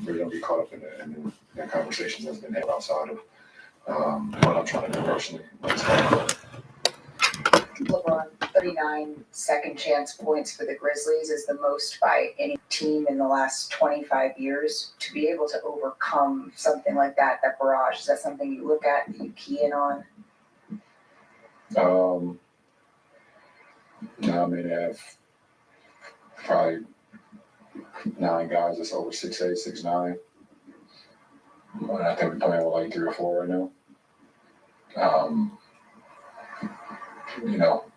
really don't get caught up in the conversations that's been had outside of what I'm trying to do personally. LeBron, 39 second chance points for the Grizzlies is the most by any team in the last 25 years. To be able to overcome something like that barrage, is that something you look at, that you key in on? I mean, they have probably 9 guys that's over 6'8", 6'9". I think we're playing with like 3 or 4 right now.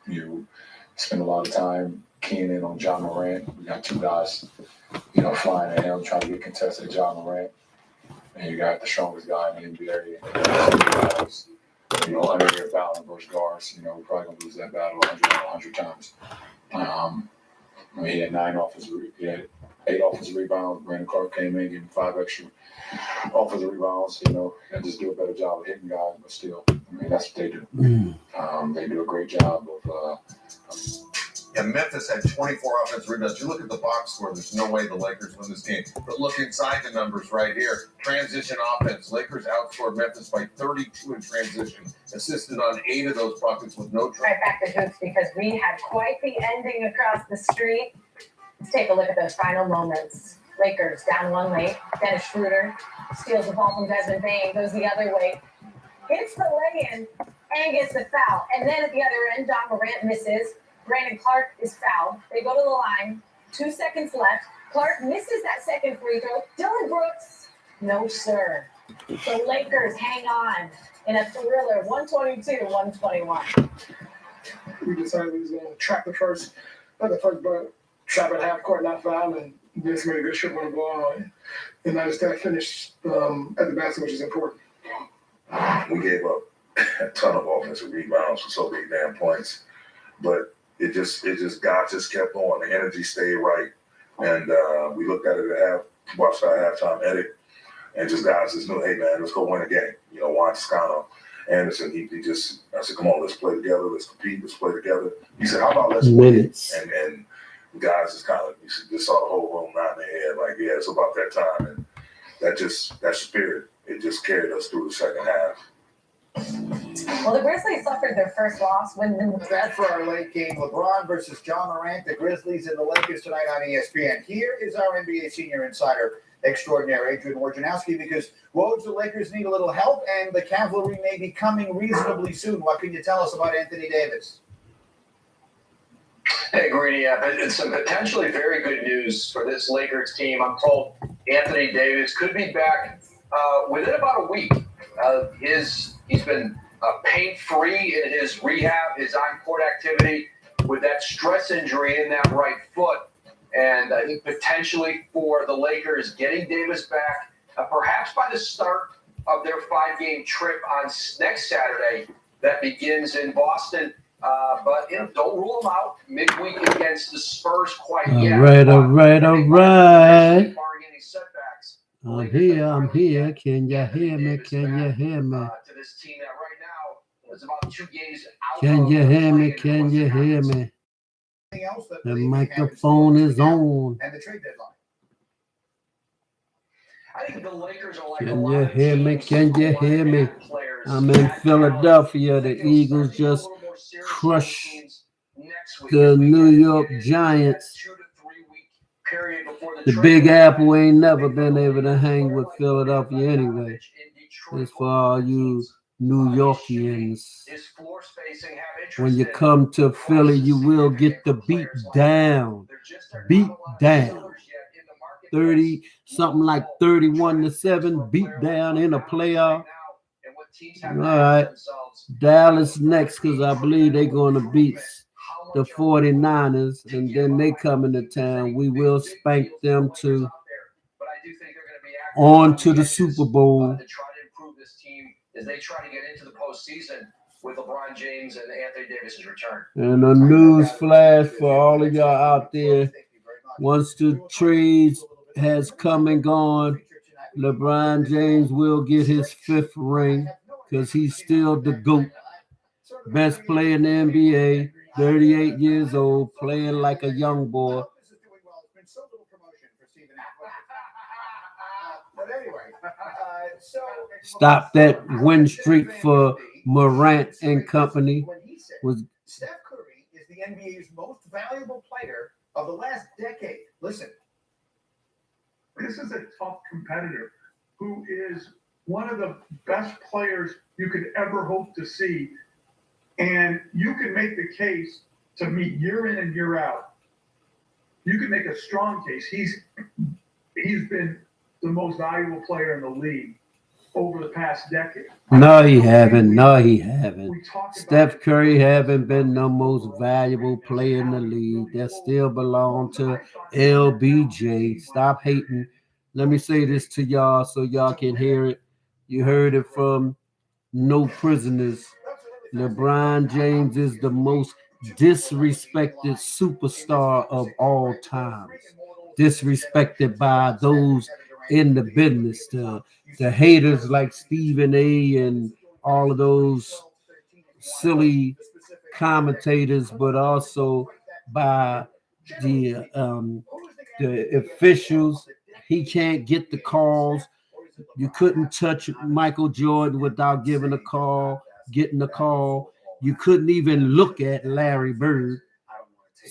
You spend a lot of time keying in on John Morant. We got 2 guys, flying at him, trying to get contested at John Morant. And you got the strongest guy in the NBA. Under your battle versus guards. We're probably going to lose that battle 100 times. He had 8 offensive rebounds. Brandon Clark came in, gave him 5 extra offensive rebounds, and just do a better job of hitting guys, but still, that's what they do. They do a great job of. And Memphis had 24 offensive rebounds. You look at the box score, there's no way the Lakers win this game. But look inside the numbers right here. Transition offense. Lakers outscored Memphis by 32 in transition. Assisted on 8 of those buckets with no trouble. Right back to hoops because we had quite the ending across the street. Let's take a look at those final moments. Lakers down 1 late. Dennis Schroeder steals the ball from Desmond Bain, goes the other way, hits the lay-in, and gets the foul. And then at the other end, John Morant misses. Brandon Clark is fouled. They go to the line. 2 seconds left. Clark misses that second free throw. Dylan Brooks, no sir. The Lakers hang on in a thriller, 122-121. We decided we was going to trap the first, but trap at half court, not foul, and just made a good trip on the ball. And I just got to finish at the basket, which is important. We gave up a ton of offensive rebounds for so many damn points, but it just God just kept going. The energy stayed right, and we looked at it watched our halftime edit, and just guys just knew, hey man, let's go win a game. Juan Toscano, Anderson, I said, come on, let's play together, let's compete, let's play together. He said, how about let's win? And the guys just kind of just saw the whole room nodding their head, like, yeah, it's about that time, and that spirit, it just carried us through the second half. Well, the Grizzlies suffered their first loss when That's for our late game. LeBron versus John Morant, the Grizzlies and the Lakers tonight on ESPN. Here is our NBA senior insider extraordinaire, Adrian Wojnarowski, because Woj, the Lakers need a little help, and the cavalry may be coming reasonably soon. What can you tell us about Anthony Davis? Hey, Greeny, it's some potentially very good news for this Lakers team. I'm told Anthony Davis could be back within about a week. He's been pain-free in his rehab, his on-court activity with that stress injury in that right foot. And I think potentially for the Lakers getting Davis back, perhaps by the start of their 5-game trip on next Saturday that begins in Boston. But don't rule them out midweek against the Spurs quite yet. All right. I'm here. Can you hear me? To this team that right now is about 2 games out. Can you hear me? The microphone is on. And the trade deadline. I think the Lakers are like Can you hear me? I'm in Philadelphia. The Eagles just crushed the New York Giants. The Big Apple ain't never been able to hang with Philadelphia anyway. It's for all you New Yorkians. When you come to Philly, you will get the beat down. 30, something like 31-7 beat down in a playoff. All right. Dallas next, because I believe they're going to beat the 49ers, and then they come into town. We will spank them too. On to the Super Bowl. To try to improve this team as they try to get into the postseason with LeBron James and Anthony Davis's return. And a news flash for all of y'all out there. Once the trades has come and gone, LeBron James will get his 5th ring because he's still the GOAT. Best player in the NBA, 38 years old, playing like a young boy. anyway, so Stop that win streak for Morant and company. When he said Was Steph Curry is the NBA's most valuable player of the last decade. Listen. This is a tough competitor who is one of the best players you could ever hope to see. And you can make the case to me year in and year out. You can make a strong case. He's been the most valuable player in the league over the past decade. no, he haven't. No, he haven't. We talk Steph about Curry haven't been the most valuable player in the league. That still belong to LBJ. Stop hating. Let me say this to y'all so y'all can hear it. You heard it from No Prisoners. LeBron James is the most disrespected superstar of all times. Disrespected by those in the business, the haters like Stephen A. and all of those silly commentators, but also by the officials. He can't get the calls. You couldn't touch Michael Jordan without getting a call. You couldn't even look at Larry Bird.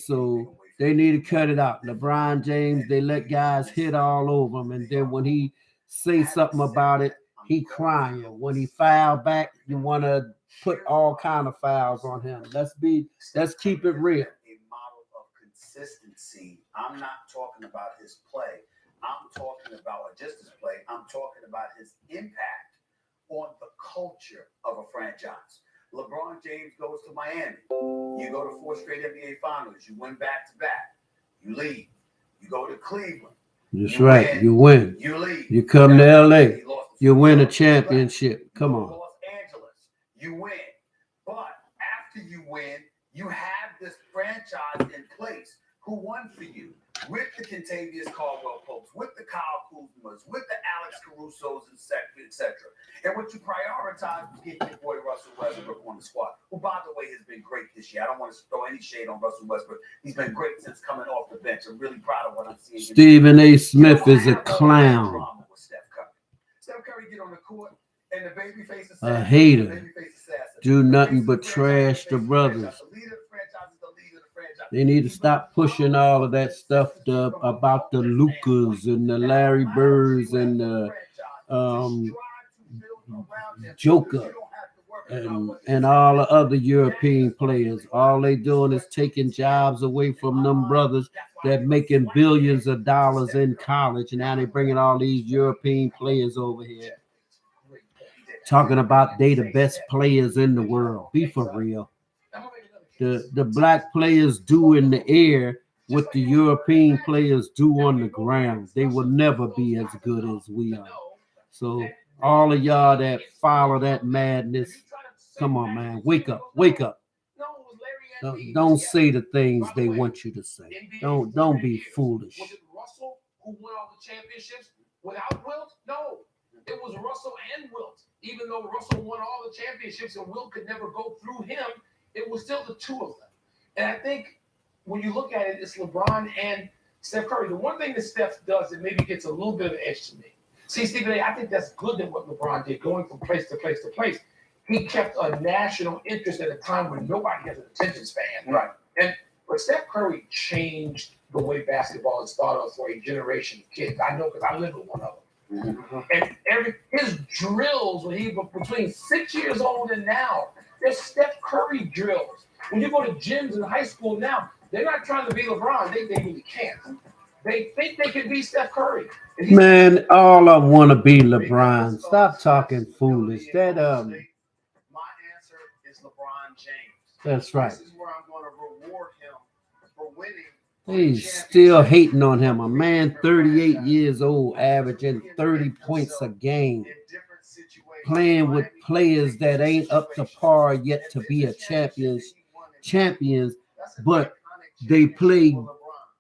So they need to cut it out. LeBron James, they let guys hit all over him. And then when he say something about it, he crying. When he foul back, you want to put all kind of fouls on him. Let's keep it real. A model of consistency. I'm not talking about his play. I'm talking about just his play. I'm talking about his impact on the culture of a franchise. LeBron James goes to Miami. You go to 4 straight NBA Finals. You win back-to-back. You leave. You go to Cleveland. That's right. You win. You leave. You come to LA. You win a championship. Come on. Los Angeles. You win. But after you win, you have this franchise in place who won for you with the Kentavious Caldwell Popes, with the Kyle Kuzmas, with the Alex Carusos, etc. And what you prioritize was getting your boy Russell Westbrook on the squad, who, by the way, has been great this year. I don't want to throw any shade on Russell Westbrook. He's been great since coming off the bench. I'm really proud of what I'm seeing. Stephen A. Smith is a clown. Steph Curry get on the court, and the babyface assassin, A hater. Do nothing but trash the brothers. They need to stop pushing all of that stuff about the Lucas and the Larry Birds and the Joker and all the other European players. All they doing is taking jobs away from them brothers that making billions of dollars in college. And now they bringing all these European players over here talking about they the best players in the world. Be for real. The black players do in the air what the European players do on the ground. They will never be as good as we are. So all of y'all that follow that madness, come on, man, wake up. Don't say the things they want you to say. Don't be foolish. Was it Russell who won all the championships without Wilt? No, it was Russell and Wilt. Even though Russell won all the championships and Wilt could never go through him, it was still the two of them. And I think when you look at it, it's LeBron and Steph Curry. The one thing that Steph does that maybe gets a little bit of an edge to me. See, Stephen A., I think that's good than what LeBron did, going from place to place to place. He kept a national interest at a time when nobody has an attention span. Right. But Steph Curry changed the way basketball is thought of for a generation of kids. I know because I lived with one of them. And his drills when he was between 6 years old and now, they're Steph Curry drills. When you go to gyms in high school now, they're not trying to be LeBron. They really can't. They think they can be Steph Curry. Man, all I want to be LeBron. Stop talking foolish. That My answer is LeBron James. That's right. This is where I'm going to reward him for winning. He's still hating on him. A man 38 years old, averaging 30 points a game, playing with players that ain't up to par yet to be a champions, but they play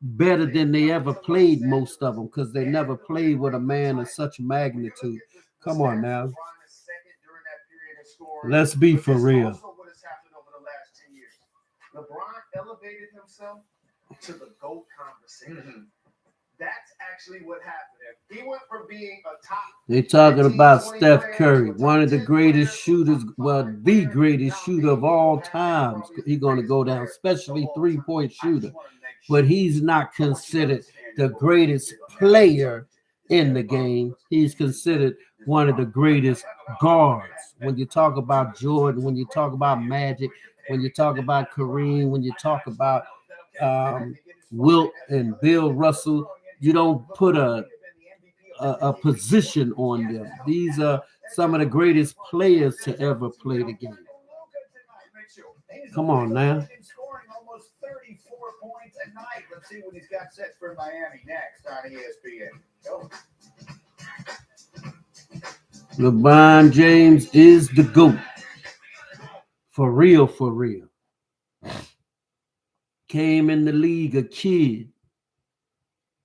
better than they ever played, most of them, because they never played with a man of such magnitude. Come on now. Let's be for real. LeBron elevated himself to the GOAT conversation. That's actually what happened. He went from being a top. They're talking about Steph Curry, one of the greatest shooters, well, the greatest shooter of all time. He's going to go down, especially three-point shooter. But he's not considered the greatest player in the game. He's considered one of the greatest guards. When you talk about Jordan, when you talk about Magic, when you talk about Kareem, when you talk about Wilt and Bill Russell, you don't put a position on them. These are some of the greatest players to ever play the game. Come on now. Scoring almost 34 points a night. Let's see what he's got set for Miami next on ESPN. Go. LeBron James is the GOAT. For real, for real. Came in the league a kid.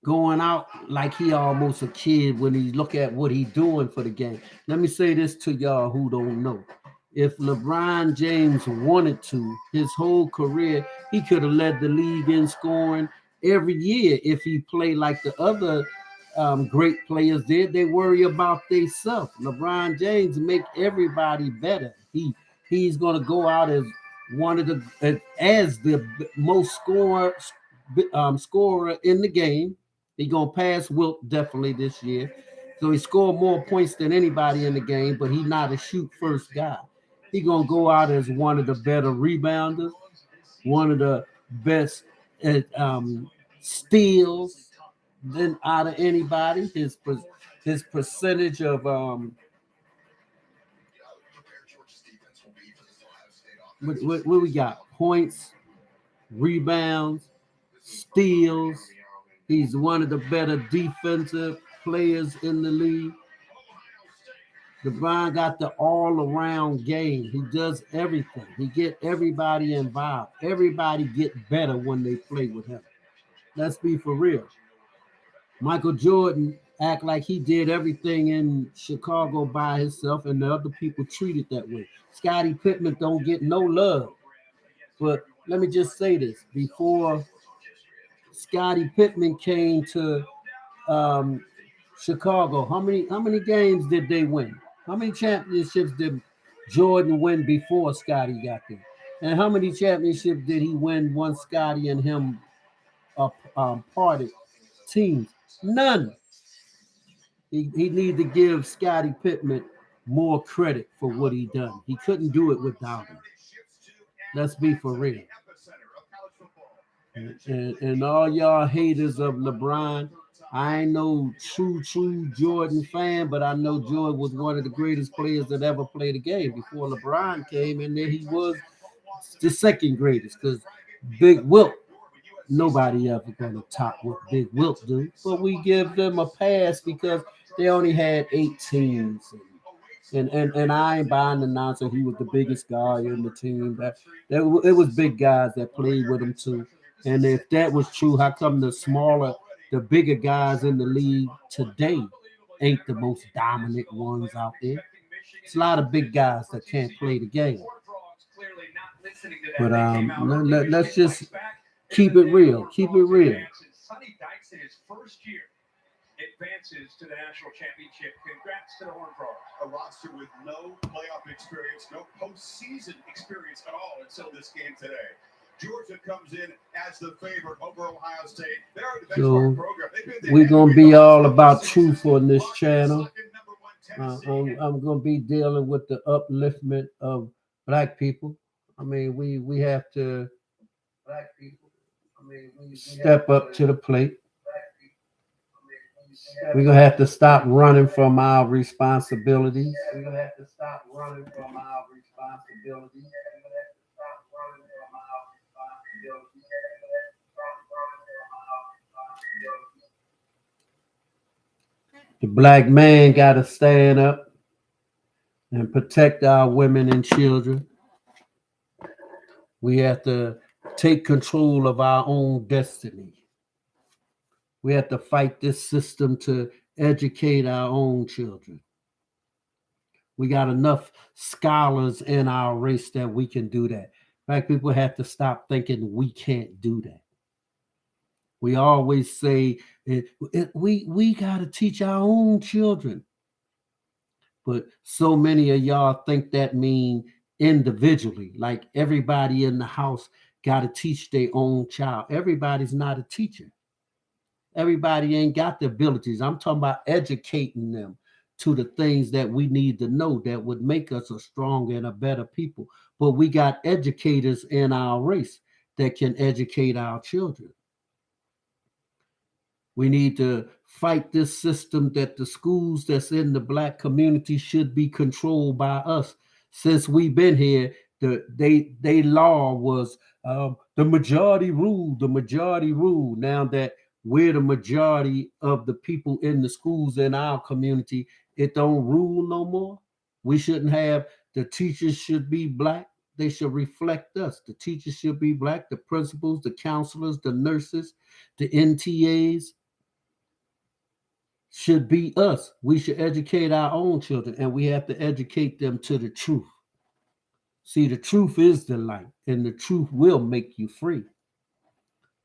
Going out like he almost a kid when he look at what he doing for the game. Let me say this to y'all who don't know. If LeBron James wanted to, his whole career, he could have led the league in scoring every year if he played like the other great players did. They worry about themselves. LeBron James make everybody better. He's going to go out as one of the most scorer in the game. He's going to pass Wilt definitely this year. So he scored more points than anybody in the game, but he's not a shoot-first guy. He's going to go out as one of the better rebounders, one of the best steals than out of anybody. His percentage of what we got? Points, rebounds, steals. He's one of the better defensive players in the league. LeBron got the all-around game. He does everything. He get everybody involved. Everybody get better when they play with him. Let's be for real. Michael Jordan act like he did everything in Chicago by himself, and the other people treated that way. Scottie Pippen don't get no love. But let me just say this. Before Scottie Pippen came to Chicago, how many games did they win? How many championships did Jordan win before Scottie got there? And how many championships did he win once Scottie and him parted teams? None. He need to give Scottie Pippen more credit for what he done. He couldn't do it without him. Let's be for real. And all y'all haters of LeBron, I ain't no true Jordan fan, but I know Jordan was one of the greatest players that ever played the game. Before LeBron came in there, he was the second greatest, because Big Wilt, nobody ever gonna top what Big Wilt do. But we give them a pass because they only had 8 teams. And I ain't buying the nonsense. He was the biggest guy in the team. It was big guys that played with him too. And if that was true, how come the bigger guys in the league today ain't the most dominant ones out there? It's a lot of big guys that can't play the game. But let's just keep it real. Keep it real. Sonny Dykes in his first year advances to the national championship. Congrats to the Horned Frogs. A roster with no playoff experience, no postseason experience at all until this game today. Georgia comes in as the favorite over Ohio State. They're the benchmark program. We're going to be all about truth on this channel. I'm going to be dealing with the upliftment of black people. I mean, we have to step up to the plate. We're going to have to stop running from our responsibilities. The black man got to stand up and protect our women and children. We have to take control of our own destiny. We have to fight this system to educate our own children. We got enough scholars in our race that we can do that. Black people have to stop thinking we can't do that. We always say we got to teach our own children. But so many of y'all think that mean individually, like everybody in the house got to teach their own child. Everybody's not a teacher. Everybody ain't got the abilities. I'm talking about educating them to the things that we need to know that would make us a stronger and a better people. But we got educators in our race that can educate our children. We need to fight this system that the schools that's in the Black community should be controlled by us. Since we've been here, they law was the majority rule, the majority rule. Now that we're the majority of the people in the schools in our community, it don't rule no more. We shouldn't have, the teachers should be Black. They should reflect us. The teachers should be Black, the principals, the counselors, the nurses, the NTAs should be us. We should educate our own children, and we have to educate them to the truth. See, the truth is the light, and the truth will make you free.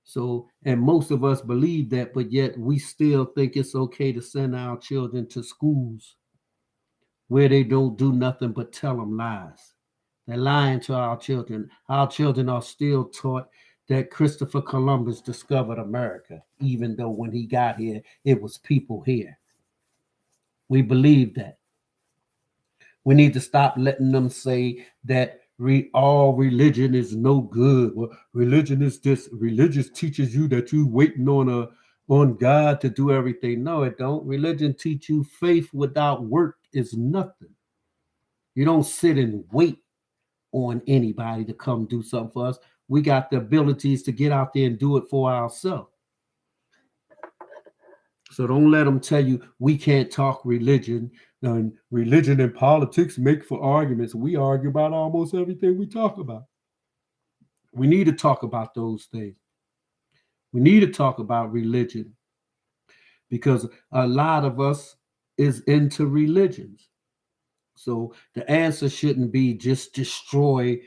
So, and most of us believe that, but yet we still think it's okay to send our children to schools where they don't do nothing but tell them lies. They're lying to our children. Our children are still taught that Christopher Columbus discovered America, even though when he got here, it was people here. We believe that. We need to stop letting them say that all religion is no good. Well, religion is this. Religion teaches you that you waiting on God to do everything. No, it don't. Religion teach you faith without work is nothing. You don't sit and wait on anybody to come do something for us. We got the abilities to get out there and do it for ourselves. So don't let them tell you we can't talk religion. And religion and politics make for arguments. We argue about almost everything we talk about. We need to talk about those things. We need to talk about religion because a lot of us is into religions. So the answer shouldn't be just destroy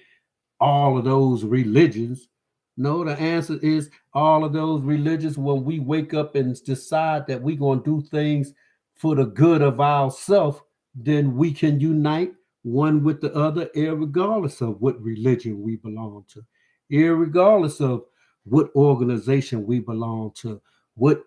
all of those religions. No, the answer is all of those religions when we wake up and decide that we're going to do things for the good of ourselves, then we can unite one with the other, irregardless of what religion we belong to, irregardless of what organization we belong to, what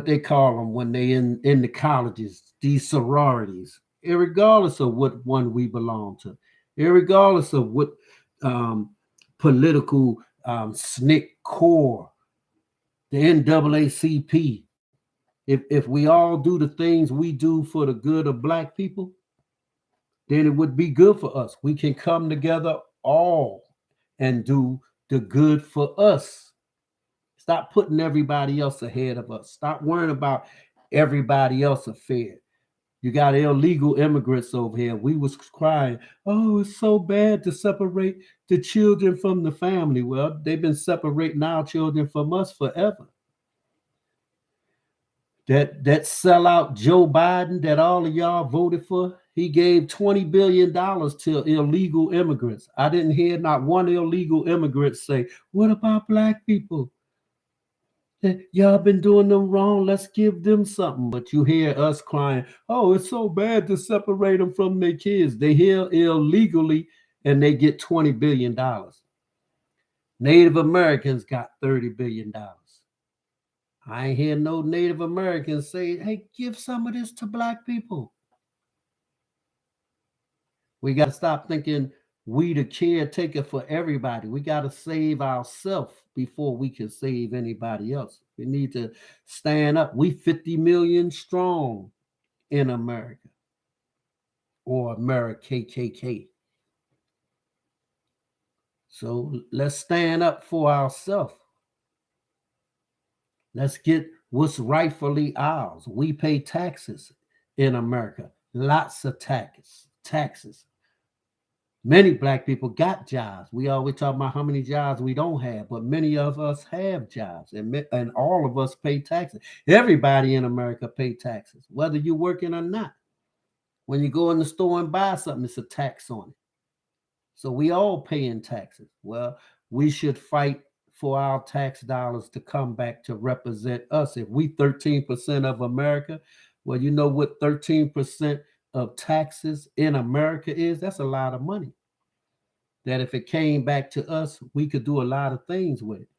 they call them when they in the colleges, these sororities, irregardless of what one we belong to, irregardless of what political SNCC core, the NAACP. If we all do the things we do for the good of Black people, then it would be good for us. We can come together all and do the good for us. Stop putting everybody else ahead of us. Stop worrying about everybody else's affair. You got illegal immigrants over here. We was crying, oh, it's so bad to separate the children from the family. Well, they've been separating our children from us forever. That sellout Joe Biden that all of y'all voted for, he gave $20 billion to illegal immigrants. I didn't hear not one illegal immigrant say, what about Black people? Y'all been doing them wrong. Let's give them something. But you hear us crying, oh, it's so bad to separate them from their kids. They here illegally and they get $20 billion. Native Americans got $30 billion. I ain't hear no Native Americans say, hey, give some of this to Black people. We got to stop thinking we the caretaker for everybody. We got to save ourselves before we can save anybody else. We need to stand up. We 50 million strong in America, or America KKK. So let's stand up for ourselves. Let's get what's rightfully ours. We pay taxes in America, lots of taxes. Many Black people got jobs. We always talk about how many jobs we don't have, but many of us have jobs, and all of us pay taxes. Everybody in America pay taxes, whether you're working or not. When you go in the store and buy something, it's a tax on it. So we all paying taxes. Well, we should fight for our tax dollars to come back to represent us. If we 13% of America, well, you know what 13% of taxes in America is? That's a lot of money. That if it came back to us, we could do a lot of things with it.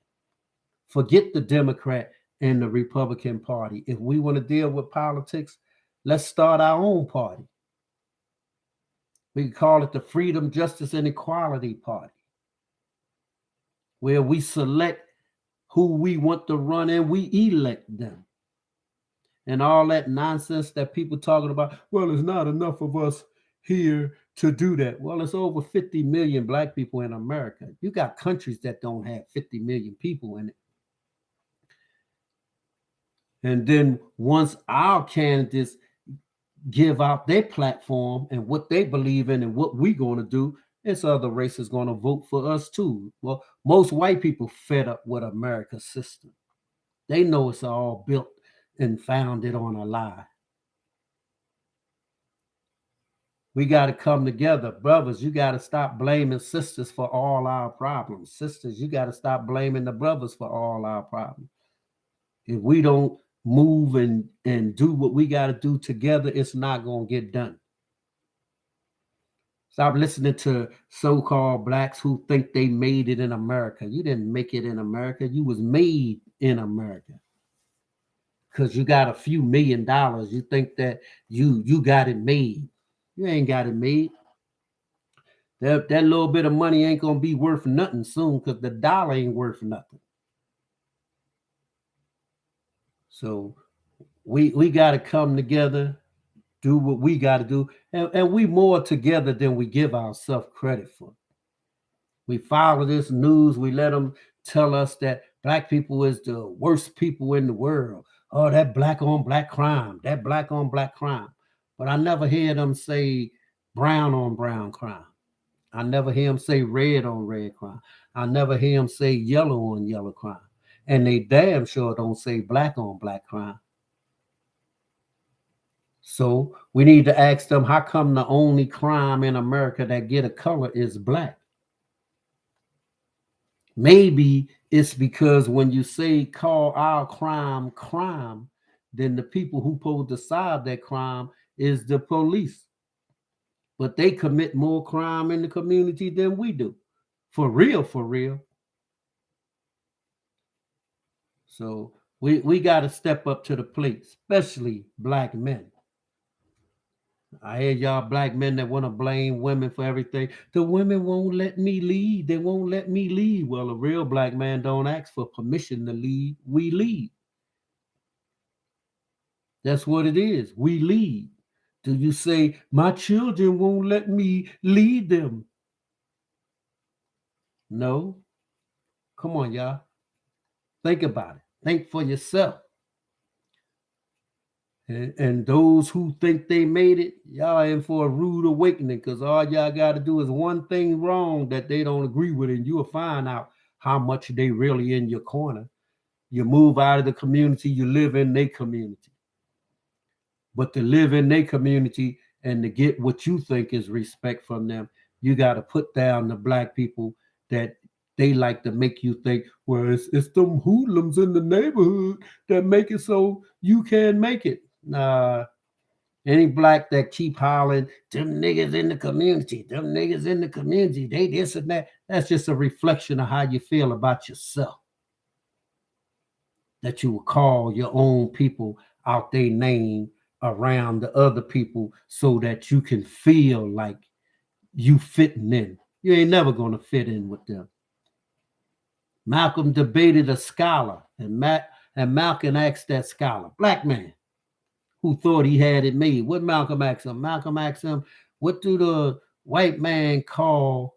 Forget the Democrat and the Republican Party. If we want to deal with politics, let's start our own party. We can call it the Freedom, Justice, and Equality Party, where we select who we want to run and we elect them. And all that nonsense that people talking about, well, there's not enough of us here to do that. Well, it's over 50 million black people in America. You got countries that don't have 50 million people in it. And then once our candidates give out their platform and what they believe in and what we're going to do, it's other races going to vote for us too. Well, most white people fed up with America's system. They know it's all built and founded on a lie. We got to come together. Brothers, you got to stop blaming sisters for all our problems. Sisters, you got to stop blaming the brothers for all our problems. If we don't move and do what we got to do together, it's not going to get done. Stop listening to so-called blacks who think they made it in America. You didn't make it in America. You was made in America. Because you got a few $1 million. You think that you got it made. You ain't got it made. That little bit of money ain't going to be worth nothing soon because the dollar ain't worth nothing. So we got to come together, do what we got to do. And we more together than we give ourselves credit for. We follow this news. We let them tell us that black people is the worst people in the world. Oh, that black on black crime. That black on black crime. But I never hear them say brown on brown crime. I never hear them say red on red crime. I never hear them say yellow on yellow crime. And they damn sure don't say black on black crime. So we need to ask them, how come the only crime in America that get a color is black? Maybe it's because when you say call our crime crime, then the people who supposed to solve that crime is the police. But they commit more crime in the community than we do. For real, for real. So we got to step up to the plate, especially black men. I hear y'all black men that want to blame women for everything. The women won't let me lead. They won't let me lead. Well, a real black man don't ask for permission to lead. We lead. That's what it is. We lead. Do you say, my children won't let me lead them? No. Come on, y'all. Think about it. Think for yourself. And those who think they made it, y'all in for a rude awakening, because all y'all got to do is one thing wrong that they don't agree with, and you'll find out how much they really in your corner. You move out of the community, you live in their community. But to live in their community and to get what you think is respect from them, you got to put down the black people that they like to make you think, well, it's them hoodlums in the neighborhood that make it so you can't make it. Nah, any black that keep hollering, them niggas in the community, they this and that, that's just a reflection of how you feel about yourself. That you will call your own people out their name around the other people so that you can feel like you fitting in. You ain't never going to fit in with them. Malcolm debated a scholar, and Malcolm asked that scholar, black man, who thought he had it made. What Malcolm asked him? Malcolm asked him, what do the white man call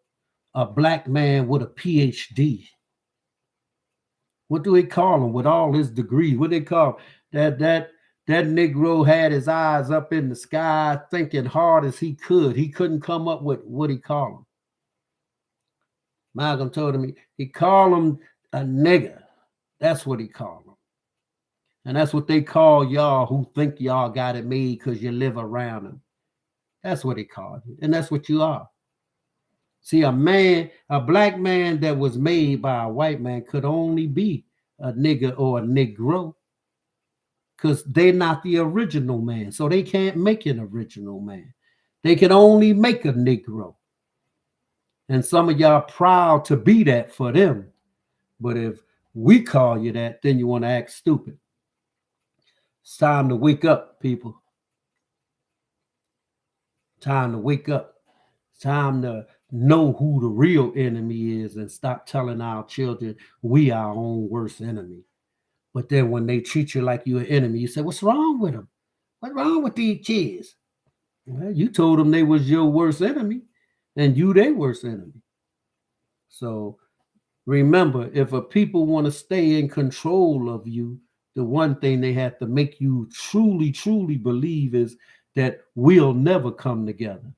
a black man with a PhD? What do they call him with all his degrees? What they call him? That Negro had his eyes up in the sky thinking hard as he could. He couldn't come up with what he called him. Malcolm told him he called him a nigger. That's what he called him. And that's what they call y'all who think y'all got it made because you live around them. That's what they call you. And that's what you are. See, a black man that was made by a white man could only be a nigger or a negro because they're not the original man. So they can't make an original man. They can only make a negro. And some of y'all proud to be that for them. But if we call you that, then you want to act stupid. It's time to wake up, people. Time to wake up. It's time to know who the real enemy is and stop telling our children we our own worst enemy. But then when they treat you like you're an enemy, you say, what's wrong with them? What's wrong with these kids? Well, you told them they was your worst enemy and you their worst enemy. So remember, if a people want to stay in control of you, the one thing they have to make you truly, truly believe is that we'll never come together.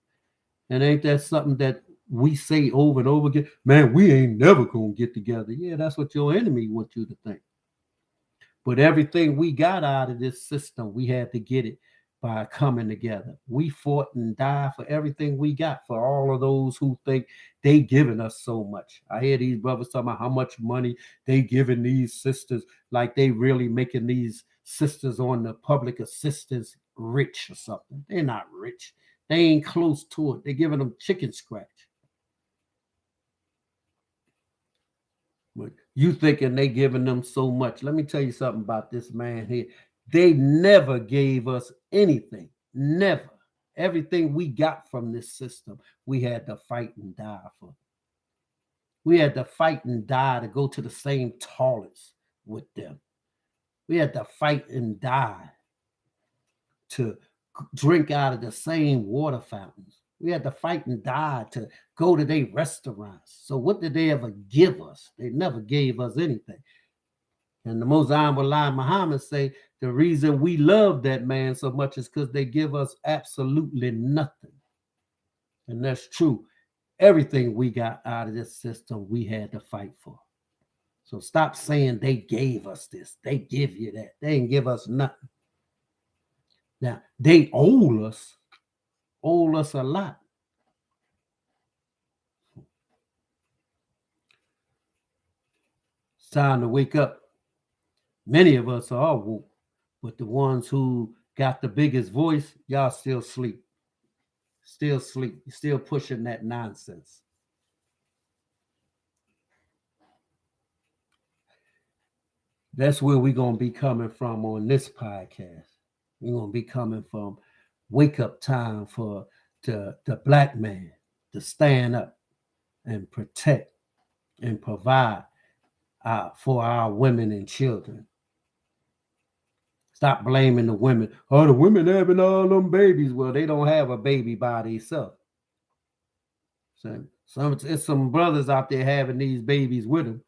And ain't that something that we say over and over again? Man, we ain't never going to get together. Yeah, that's what your enemy wants you to think. But everything we got out of this system, we had to get it by coming together. We fought and died for everything we got, for all of those who think they giving us so much. I hear these brothers talking about how much money they giving these sisters, like they really making these sisters on the public assistance rich or something. They're not rich. They ain't close to it. They're giving them chicken scratch. But you thinking they giving them so much. Let me tell you something about this man here. They never gave us anything. Never. Everything we got from this system, we had to fight and die for. We had to fight and die to go to the same toilets with them. We had to fight and die to drink out of the same water fountains. We had to fight and die to go to their restaurants. So what did they ever give us? They never gave us anything. And the Most Honorable Muhammad say the reason we love that man so much is because they give us absolutely nothing. And that's true. Everything we got out of this system, we had to fight for. So stop saying they gave us this. They give you that. They didn't give us nothing. Now, they owe us a lot. It's time to wake up. Many of us are woke, but the ones who got the biggest voice, y'all still sleep. Still sleep. You're still pushing that nonsense. That's where we're going to be coming from on this podcast. We're going to be coming from wake up time for the black man to stand up and protect and provide for our women and children. Stop blaming the women. Oh, the women having all them babies. Well, they don't have a baby by themselves. So it's some brothers out there having these babies with them.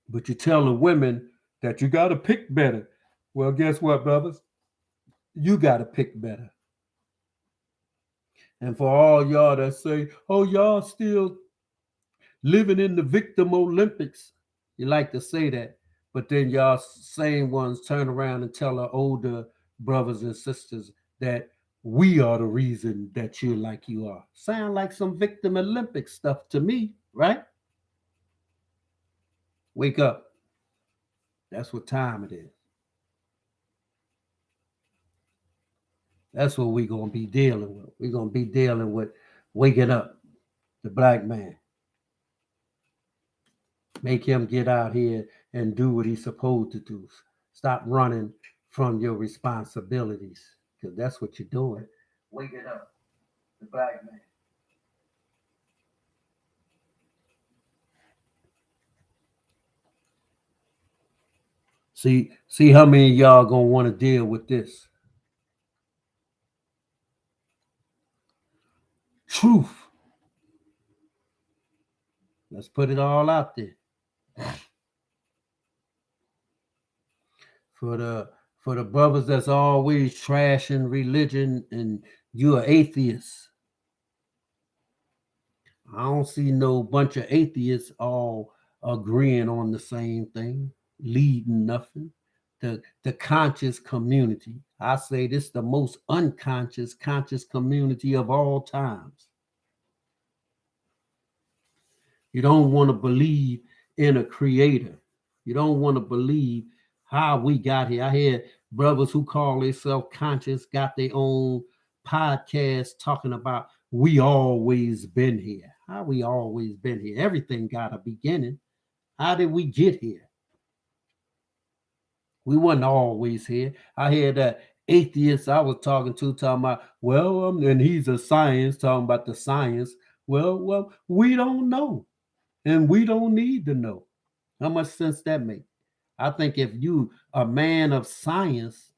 But you tell the women that you got to pick better. Well, guess what, brothers? You got to pick better. And for all y'all that say, oh, y'all still living in the victim Olympics. You like to say that. But then y'all same ones turn around and tell our older brothers and sisters that we are the reason that you're like you are. Sound like some victim Olympic stuff to me, right? Wake up. That's what time it is. That's what we're going to be dealing with. We're going to be dealing with waking up the black man. Make him get out here and do what he's supposed to do. Stop running from your responsibilities, because that's what you're doing. Waking up the black man. See how many of y'all gonna want to deal with this. Truth. Let's put it all out there. For the brothers that's always trashing religion and you're an atheist. I don't see no bunch of atheists all agreeing on the same thing, leading nothing. The conscious community. I say this the most unconscious, conscious community of all times. You don't want to believe in a creator. You don't want to believe how we got here. I hear brothers who call themselves conscious got their own podcast talking about we always been here. How we always been here? Everything got a beginning. How did we get here? We wasn't always here. I hear that atheist I was talking to talking about, well, and he's a science, talking about the science. Well, we don't know, and we don't need to know. How much sense that make? I think if you a man of science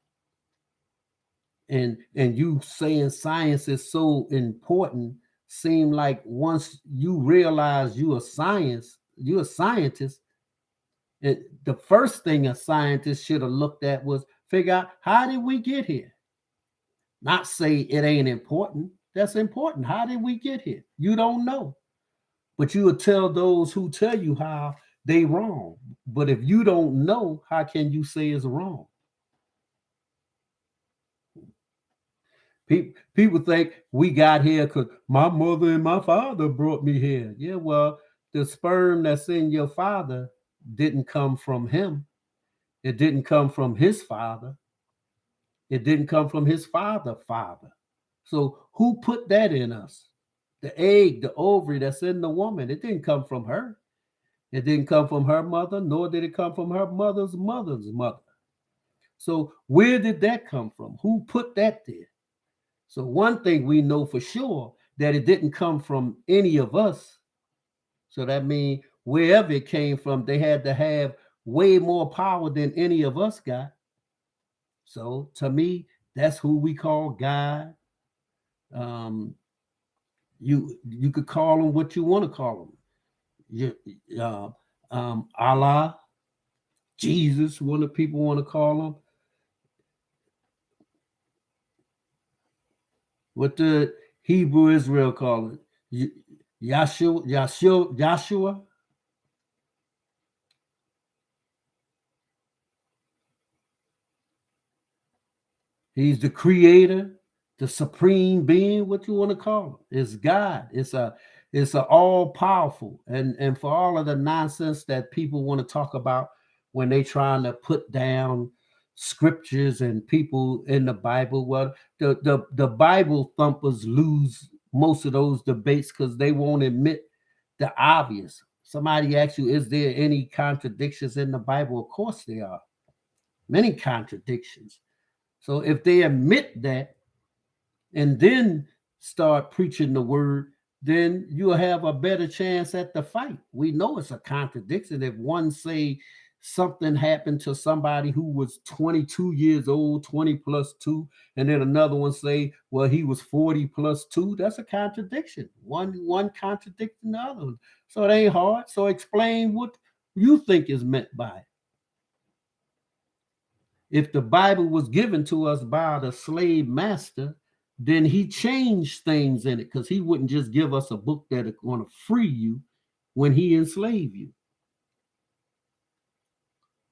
and you saying science is so important, seem like once you realize you're a scientist, the first thing a scientist should have looked at was figure out how did we get here? Not say it ain't important. That's important. How did we get here? You don't know. But you will tell those who tell you how they wrong. But if you don't know, how can you say it's wrong? People think we got here because my mother and my father brought me here. Yeah, well, the sperm that's in your father didn't come from him. It didn't come from his father. It didn't come from his father. So who put that in us? The egg, the ovary that's in the woman, it didn't come from her. It didn't come from her mother, nor did it come from her mother's mother's mother. So where did that come from? Who put that there? So one thing we know for sure, that it didn't come from any of us. So that means wherever it came from, they had to have way more power than any of us got. So to me, that's who we call God. You could call him what you want to call him. Allah, Jesus, one of people want to call him. What the Hebrew Israel call it? Yahshua. He's the creator, the supreme being, what you want to call it. It's God. It's a all powerful. And for all of the nonsense that people want to talk about when they trying to put down scriptures and people in the Bible, well, the Bible thumpers lose most of those debates because they won't admit the obvious. Somebody asks you, is there any contradictions in the Bible? Of course there are. Many contradictions. So if they admit that and then start preaching the word, then you'll have a better chance at the fight. We know it's a contradiction. If one say something happened to somebody who was 22 years old, 20 plus 2, and then another one say, well, he was 40 plus 2, that's a contradiction. One contradicting the other. So it ain't hard. So explain what you think is meant by it. If the Bible was given to us by the slave master, then he changed things in it, because he wouldn't just give us a book that is going to free you when he enslaved you.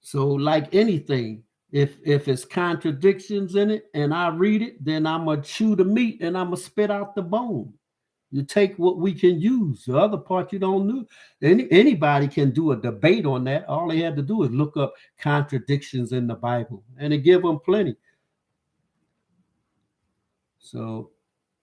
So like anything, if it's contradictions in it and I read it, then I'm going to chew the meat and I'm going to spit out the bone. You take what we can use. The other part you don't know. Anybody can do a debate on that. All they had to do is look up contradictions in the Bible, and it give them plenty. So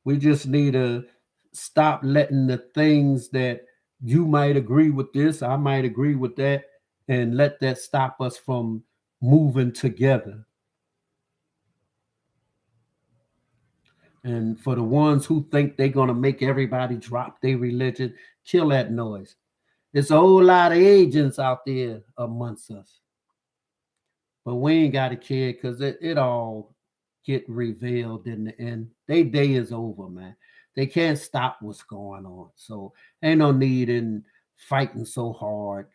we just need to stop letting the things that you might agree with this, I might agree with that, and let that stop us from moving together. And for the ones who think they're going to make everybody drop their religion, kill that noise. There's a whole lot of agents out there amongst us. But we ain't got to care, because it all get revealed in the end. Their day is over, man. They can't stop what's going on. So ain't no need in fighting so hard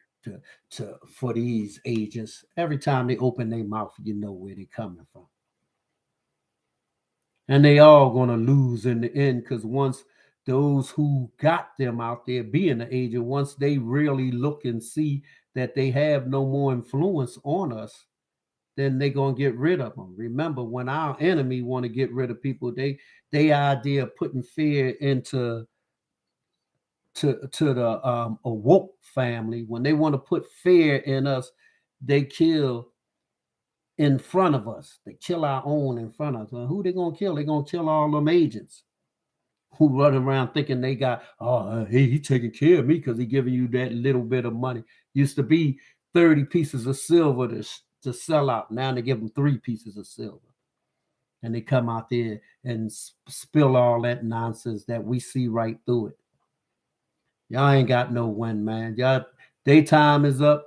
for these agents. Every time they open their mouth, you know where they're coming from. And they all going to lose in the end, because once those who got them out there being an agent, once they really look and see that they have no more influence on us, then they're going to get rid of them. Remember, when our enemy want to get rid of people, they idea of putting fear into the woke family, when they want to put fear in us, they kill in front of us. They kill our own in front of us. Well, who they gonna kill? They gonna kill all them agents who run around thinking they got, he taking care of me because he giving you that little bit of money. Used to be 30 pieces of silver to sell out. Now they give them 3 pieces of silver. And they come out there and spill all that nonsense that we see right through it. Y'all ain't got no win, man. Y'all, their time is up,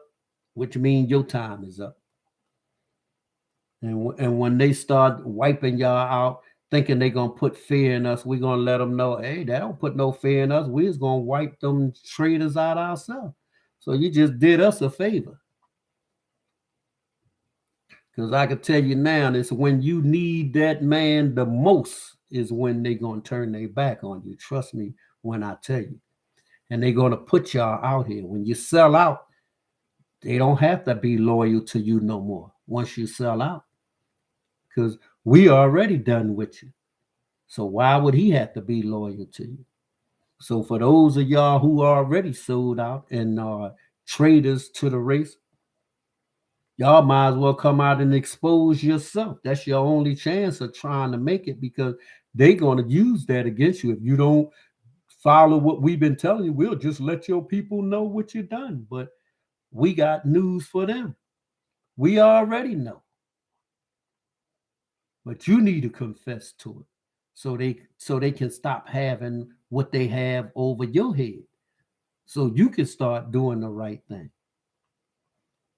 which means your time is up. And when they start wiping y'all out, thinking they're going to put fear in us, we're going to let them know, hey, they don't put no fear in us. We're going to wipe them traitors out ourselves. So you just did us a favor. Because I can tell you now, it's when you need that man the most is when they're going to turn their back on you. Trust me when I tell you. And they're going to put y'all out here. When you sell out, they don't have to be loyal to you no more once you sell out. Because we already done with you. So why would he have to be loyal to you? So for those of y'all who already sold out and are traitors to the race, y'all might as well come out and expose yourself. That's your only chance of trying to make it, because they're going to use that against you. If you don't follow what we've been telling you, we'll just let your people know what you've done. But we got news for them. We already know. But you need to confess to it so they can stop having what they have over your head. So you can start doing the right thing.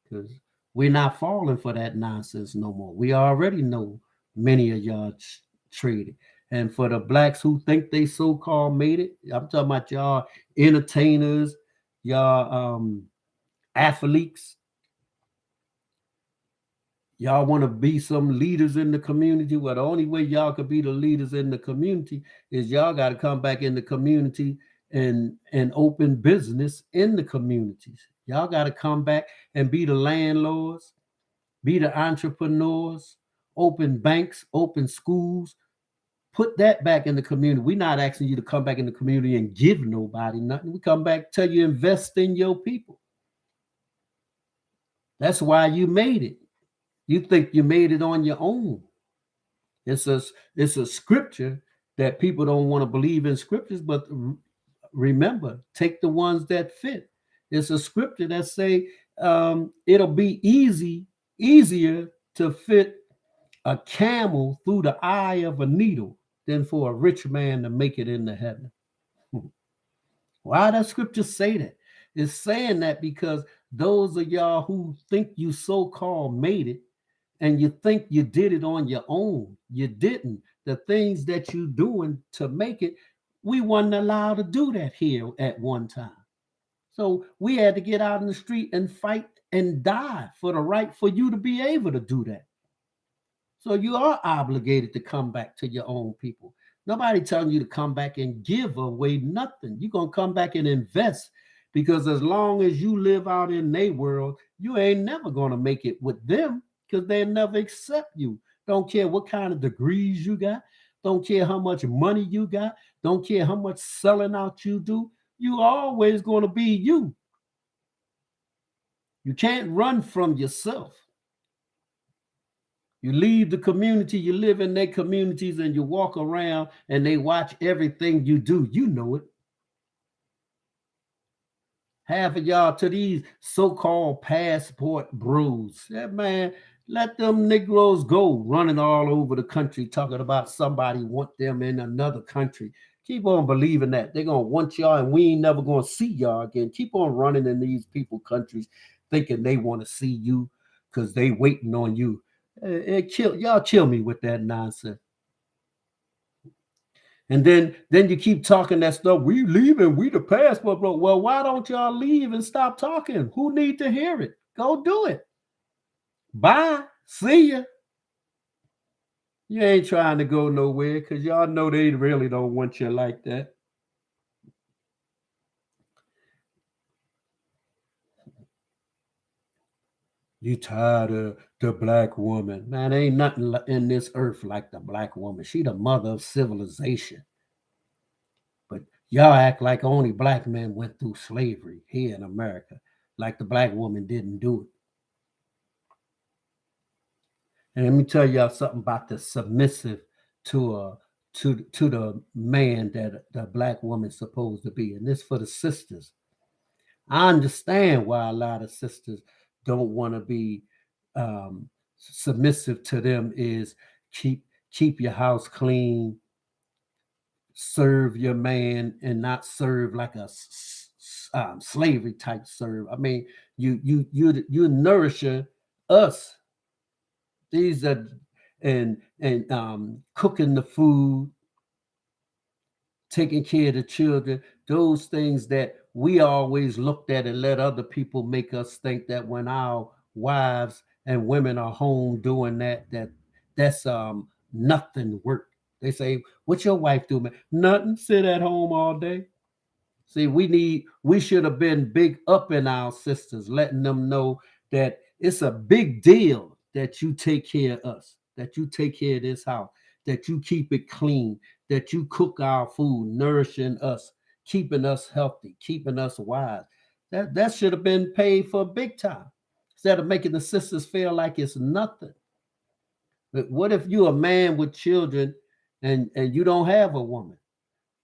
Because we're not falling for that nonsense no more. We already know many of y'all traded. And for the blacks who think they so-called made it, I'm talking about y'all entertainers, y'all athletes. Y'all want to be some leaders in the community. Well, the only way y'all could be the leaders in the community is y'all got to come back in the community and open business in the communities. Y'all got to come back and be the landlords, be the entrepreneurs, open banks, open schools, put that back in the community. We're not asking you to come back in the community and give nobody nothing. We come back, tell you invest in your people. That's why you made it. You think you made it on your own. It's a scripture that people don't want to believe in scriptures, but remember, take the ones that fit. It's a scripture that say it'll be easier to fit a camel through the eye of a needle than for a rich man to make it into heaven. Why does scripture say that? It's saying that because those of y'all who think you so-called made it, and you think you did it on your own, you didn't. The things that you're doing to make it, we weren't allowed to do that here at one time. So we had to get out in the street and fight and die for the right for you to be able to do that. So you are obligated to come back to your own people. Nobody telling you to come back and give away nothing. You're going to come back and invest, because as long as you live out in their world, you ain't never going to make it with them, because they'll never accept you. Don't care what kind of degrees you got. Don't care how much money you got. Don't care how much selling out you do. You always going to be you. You can't run from yourself. You leave the community, you live in their communities, and you walk around and they watch everything you do. You know it. Half of y'all to these so-called passport bros. Yeah, man, let them Negroes go running all over the country talking about somebody want them in another country. Keep on believing that. They're going to want y'all and we ain't never going to see y'all again. Keep on running in these people countries thinking they want to see you because they waiting on you. Y'all chill me with that nonsense. And then you keep talking that stuff. We leaving, we the passport, bro. Well, why don't y'all leave and stop talking? Who need to hear it? Go do it. Bye. See ya. You ain't trying to go nowhere because y'all know they really don't want you like that. You tired of the black woman. Man, ain't nothing in this earth like the black woman. She the mother of civilization. But Y'all act like only black men went through slavery here in America, like the black woman didn't do it. And let me tell y'all something about the submissive to the man that the black woman's supposed to be. And this for the sisters. I understand why a lot of sisters don't want to be submissive to them is keep your house clean, serve your man, and not serve like a slavery type serve. I mean, you nourishing us. These are and cooking the food, taking care of the children, those things that we always looked at and let other people make us think that when our wives and women are home doing that's nothing work. They say, "What your wife do, man?" Nothing. Sit at home all day. See, we should have been big up in our sisters, letting them know that it's a big deal that you take care of us, that you take care of this house, that you keep it clean, that you cook our food, nourishing us, keeping us healthy, keeping us wise. That should have been paid for big time, instead of making the sisters feel like it's nothing. But what if you're a man with children and you don't have a woman?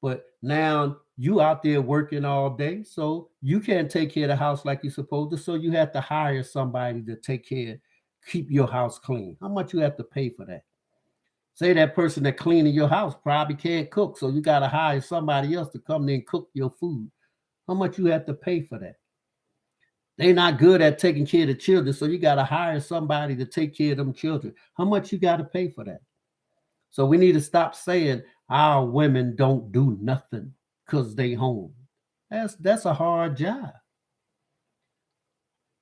But now you out there working all day, so you can't take care of the house like you're supposed to. So you have to hire somebody to take care, keep your house clean. How much you have to pay for that? Say that person that cleaning your house probably can't cook, so you got to hire somebody else to come in and cook your food. How much you have to pay for that? They're not good at taking care of the children, so you got to hire somebody to take care of them children. How much you got to pay for that? So we need to stop saying our women don't do nothing because they home. That's a hard job.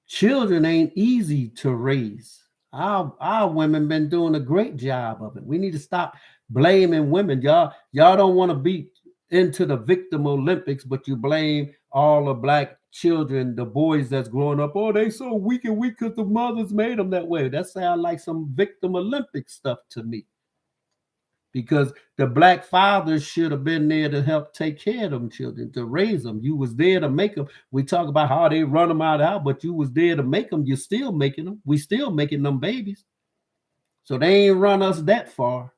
Children ain't easy to raise. Our women been doing a great job of it. We need to stop blaming women. Y'all don't want to be into the victim Olympics, but you blame all the black children, the boys that's growing up. Oh, they so weak and weak because the mothers made them that way. That sounds like some victim Olympic stuff to me. Because the black fathers should have been there to help take care of them children, to raise them. You was there to make them. We talk about how they run them out of the house, but you was there to make them. You're still making them. We still making them babies. So they ain't run us that far.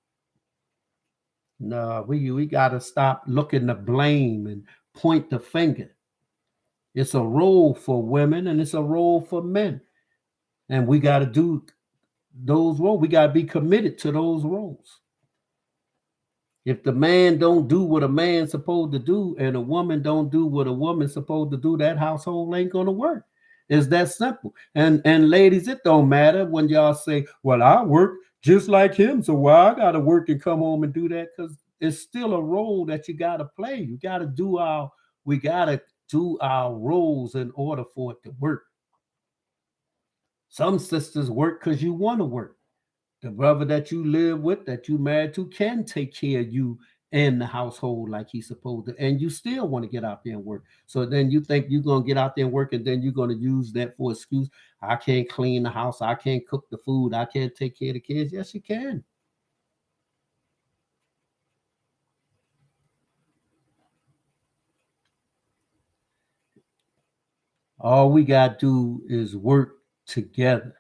No, we got to stop looking to blame and point the finger. It's a role for women and it's a role for men. And we got to do those roles. We got to be committed to those roles. If the man don't do what a man's supposed to do and a woman don't do what a woman's supposed to do, that household ain't gonna work. It's that simple. And ladies, it don't matter when y'all say, "Well, I work just like him, so why I gotta work and come home and do that?" Because it's still a role that you gotta play. We gotta do our roles in order for it to work. Some sisters work because you want to work. The brother that you live with, that you married to, can take care of you in the household like he's supposed to, and you still want to get out there and work. So then you think you're gonna get out there and work, and then you're gonna use that for excuse. I can't clean the house, I can't cook the food, I can't take care of the kids. Yes, you can. All we gotta do is work together.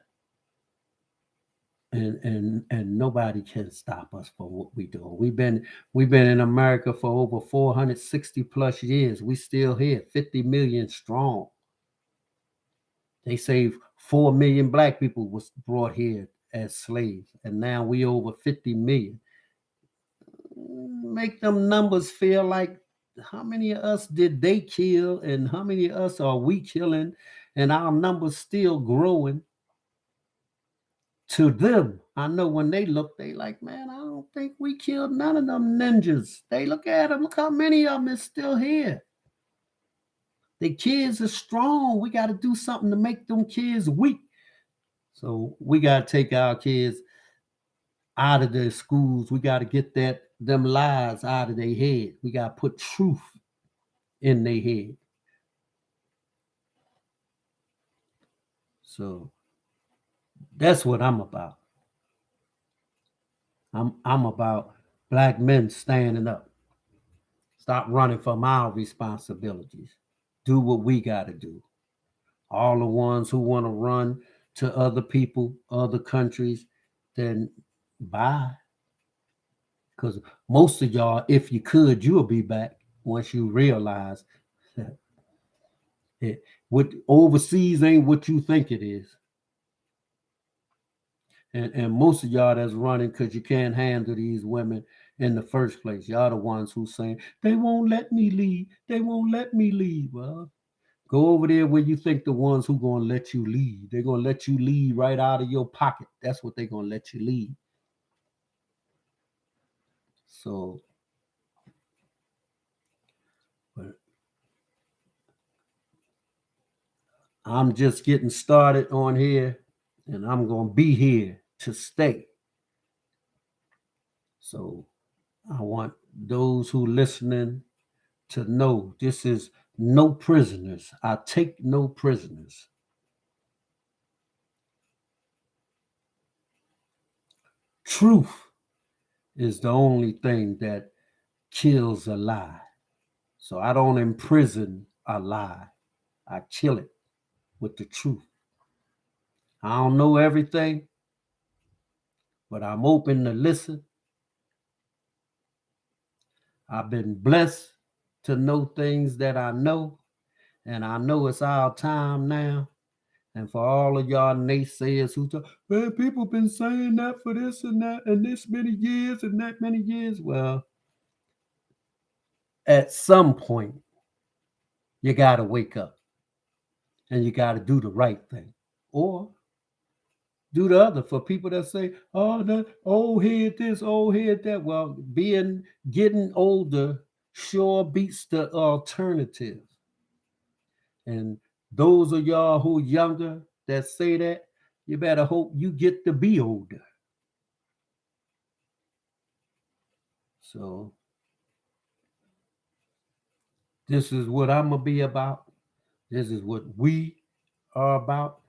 And nobody can stop us for what we do. We've been in America for over 460 plus years. We still here, 50 million strong. They say 4 million black people was brought here as slaves, and now we over 50 million. Make them numbers feel like how many of us did they kill, and how many of us are we killing, and our numbers still growing. To them, I know when they look, they like, man, I don't think we killed none of them ninjas. They look at them, look how many of them is still here. The kids are strong. We got to do something to make them kids weak. So we got to take our kids out of their schools. We got to get them lies out of their head. We got to put truth in their head. So that's what I'm about. I'm about black men standing up Stop running from our responsibilities. Do what we got to do. All the ones who want to run to other people, other countries, then bye. Because most of y'all, if you could, you'll be back once you realize that what overseas ain't what you think it is. And most of y'all that's running because you can't handle these women in the first place. Y'all the ones who saying, they won't let me leave. They won't let me leave. Well, go over there where you think the ones who going to let you leave. They're going to let you leave right out of your pocket. That's what they're going to let you leave. So, but I'm just getting started on here, and I'm going to be here to stay. So I want those who listening to know this is no prisoners. I take no prisoners. Truth is the only thing that kills a lie. So I don't imprison a lie. I kill it with the truth. I don't know everything, but I'm open to listen. I've been blessed to know things that I know, and I know it's our time now. And for all of y'all naysayers who talk, well, people been saying that for this and that and this many years and that many years. Well, at some point, you got to wake up and you got to do the right thing. Or do the other. For people that say, oh, the old head this, old head that. Well, getting older sure beats the alternative. And those of y'all who younger that say that, you better hope you get to be older. So this is what I'm going to be about. This is what we are about.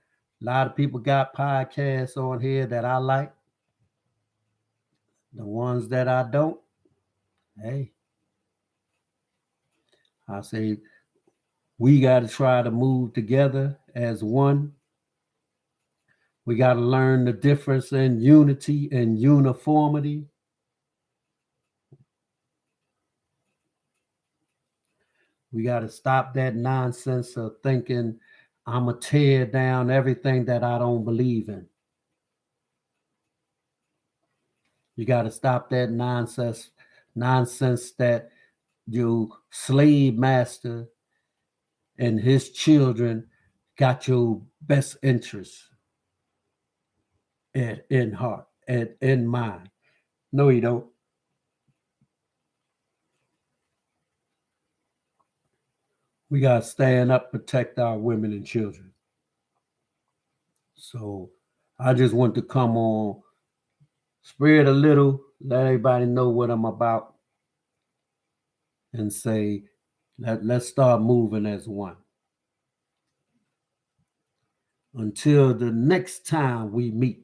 A lot of people got podcasts on here that I like. The ones that I don't, hey, I say we got to try to move together as one. We got to learn the difference in unity and uniformity. We got to stop that nonsense of thinking I'm going to tear down everything that I don't believe in. You got to stop that nonsense that your slave master and his children got your best interests in heart and in mind. No, you don't. We got to stand up, protect our women and children. So I just want to come on, spread a little, let everybody know what I'm about, and say, let's start moving as one. Until the next time we meet.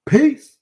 Peace.